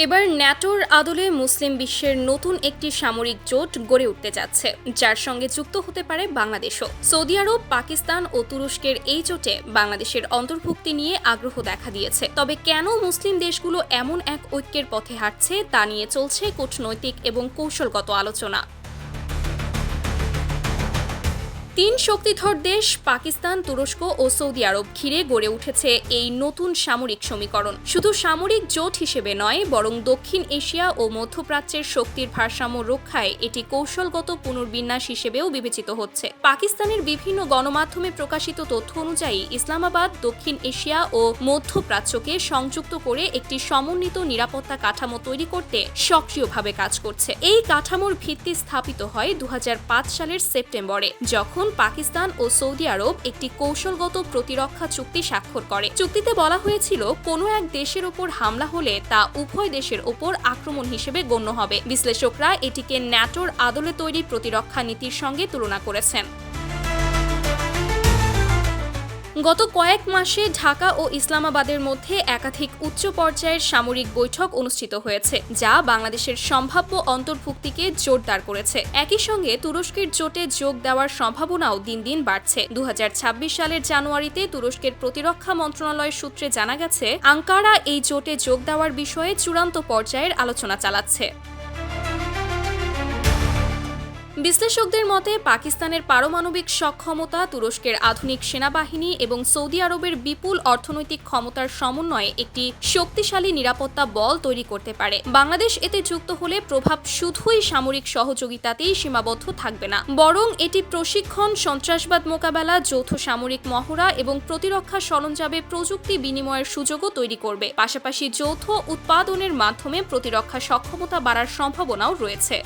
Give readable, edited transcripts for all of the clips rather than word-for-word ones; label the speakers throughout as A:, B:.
A: এবার ন্যাটোর আদলে মুসলিম বিশ্বের নতুন একটি সামরিক জোট গড়ে উঠতে যাচ্ছে, যার সঙ্গে যুক্ত হতে পারে বাংলাদেশও। সৌদি আরব, পাকিস্তান ও তুরস্কের এই জোটে বাংলাদেশের অন্তর্ভুক্তি নিয়ে আগ্রহ দেখা দিয়েছে। তবে কেন মুসলিম দেশগুলো এমন এক ঐক্যের পথে হাঁটছে তা নিয়ে চলছে কূটনৈতিক এবং কৌশলগত আলোচনা। তিন শক্তিধর দেশ পাকিস্তান, তুরস্ক ও সৌদি আরব ঘিরে গড়ে উঠেছে এই নতুন সামরিক সমীকরণ। শুধু সামরিক জোট হিসেবে নয়, বরং দক্ষিণ এশিয়া ও মধ্যপ্রাচ্যের শক্তির ভারসাম্য রক্ষায় এটি কৌশলগত পুনর্বিন্যাস হিসেবেও বিবেচিত হচ্ছে। পাকিস্তানের বিভিন্ন গণমাধ্যমে প্রকাশিত তথ্য অনুযায়ী ইসলামাবাদ দক্ষিণ এশিয়া ও মধ্যপ্রাচ্যকে সংযুক্ত করে একটি সমন্বিত নিরাপত্তা কাঠামো তৈরি করতে সক্রিয়ভাবে কাজ করছে। এই কাঠামোর ভিত্তি স্থাপিত হয় 2005 সালের সেপ্টেম্বরে, যখন পাকিস্তান ও সৌদি আরব একটি কৌশলগত প্রতিরক্ষা চুক্তি স্বাক্ষর করে। চুক্তিতে বলা হয়েছিল, কোনো এক দেশের ওপর হামলা হলে তা উভয় দেশের ওপর আক্রমণ হিসেবে গণ্য হবে। বিশ্লেষকরা এটিকে ন্যাটোর আদলে তৈরি প্রতিরক্ষা নীতির সঙ্গে তুলনা করেছেন। গত কয়েক মাসে ঢাকা ও ইসলামাবাদের মধ্যে একাধিক উচ্চ পর্যায়ের সামরিক বৈঠক অনুষ্ঠিত হয়েছে, যা বাংলাদেশের সম্ভাব্য অন্তর্ভুক্তিকে জোরদার করেছে। একই সঙ্গে তুরস্কের জোটে যোগ দেওয়ার সম্ভাবনাও দিন দিন বাড়ছে। 2026 সালের জানুয়ারিতে তুরস্কের প্রতিরক্ষা মন্ত্রণালয় সূত্রে জানা গেছে, আঙ্কারা এই জোটে যোগ দেওয়ার বিষয়ে চূড়ান্ত পর্যায়ের আলোচনা চালাচ্ছে। বিশ্লেষকদের মতে, পাকিস্তানের পারমাণবিক সক্ষমতা, তুরস্কের আধুনিক সেনাবাহিনী এবং সৌদি আরবের বিপুল অর্থনৈতিক ক্ষমতার সমন্বয়ে একটি শক্তিশালী নিরাপত্তা বল তৈরি করতে পারে। বাংলাদেশ এতে যুক্ত হলে প্রভাব শুধুই সামরিক সহযোগিতাতেই সীমাবদ্ধ থাকবে না, বরং এটি প্রশিক্ষণ, সন্ত্রাসবাদ মোকাবেলা, যৌথ সামরিক মহড়া এবং প্রতিরক্ষা সরঞ্জামে প্রযুক্তি বিনিময়ের সুযোগও তৈরি করবে। পাশাপাশি যৌথ উৎপাদনের মাধ্যমে প্রতিরক্ষা সক্ষমতা বাড়ার সম্ভাবনাও রয়েছে।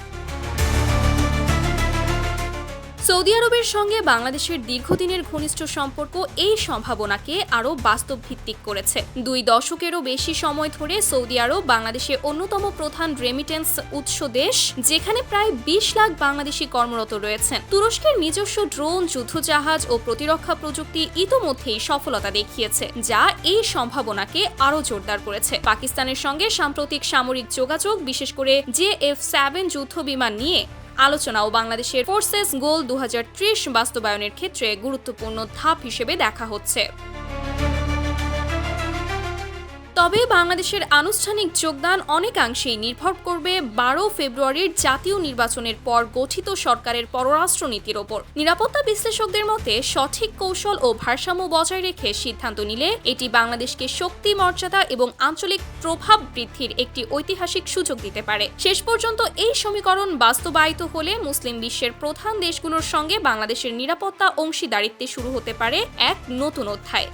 A: সৌদি আরবের সঙ্গে বাংলাদেশের দীর্ঘদিনের ঘনিষ্ঠ সম্পর্ক এই সম্ভাবনাকে আরও বাস্তব ভিত্তিক করেছে। 2 দশকেরও বেশি সময় ধরে সৌদি আরব বাংলাদেশে অন্যতম প্রধান রেমিটেন্স উৎস দেশ, যেখানে প্রায় 20 লাখ বাংলাদেশি কর্মরত রয়েছেন। তুরস্কের নিজস্ব ড্রোন, যুদ্ধজাহাজ ও প্রতিরক্ষা প্রযুক্তি ইতোমধ্যেই সফলতা দেখিয়েছে, যা এই সম্ভাবনাকে আরও জোরদার করেছে। পাকিস্তানের সঙ্গে সাম্প্রতিক সামরিক যোগাযোগ, বিশেষ করে JF-7 যুদ্ধ বিমান নিয়ে আলোচনাও বাংলাদেশের ফোর্সেস গোল 2030 বাস্তবায়নের ক্ষেত্রে গুরুত্বপূর্ণ ধাপ হিসেবে দেখা হচ্ছে। তবে বাংলাদেশের আনুষ্ঠানিক যোগদান অনেকাংশেই নির্ভর করবে 12 ফেব্রুয়ারির জাতীয় নির্বাচনের পর গঠিত সরকারের পররাষ্ট্রনীতির ওপর। নিরাপত্তা বিশ্লেষকদের মতে, সঠিক কৌশল ও ভারসাম্য বজায় রেখে সিদ্ধান্ত নিলে এটি বাংলাদেশকে শক্তি, মর্যাদা এবং আঞ্চলিক প্রভাব বৃদ্ধির একটি ঐতিহাসিক সুযোগ দিতে পারে। শেষ পর্যন্ত এই সমীকরণ বাস্তবায়িত হলে মুসলিম বিশ্বের প্রধান দেশগুলোর সঙ্গে বাংলাদেশের নিরাপত্তা অংশীদারিত্বে শুরু হতে পারে এক নতুন অধ্যায়।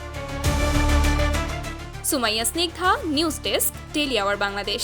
A: Sumaiya Snigdha, news desk, daily our Bangladesh.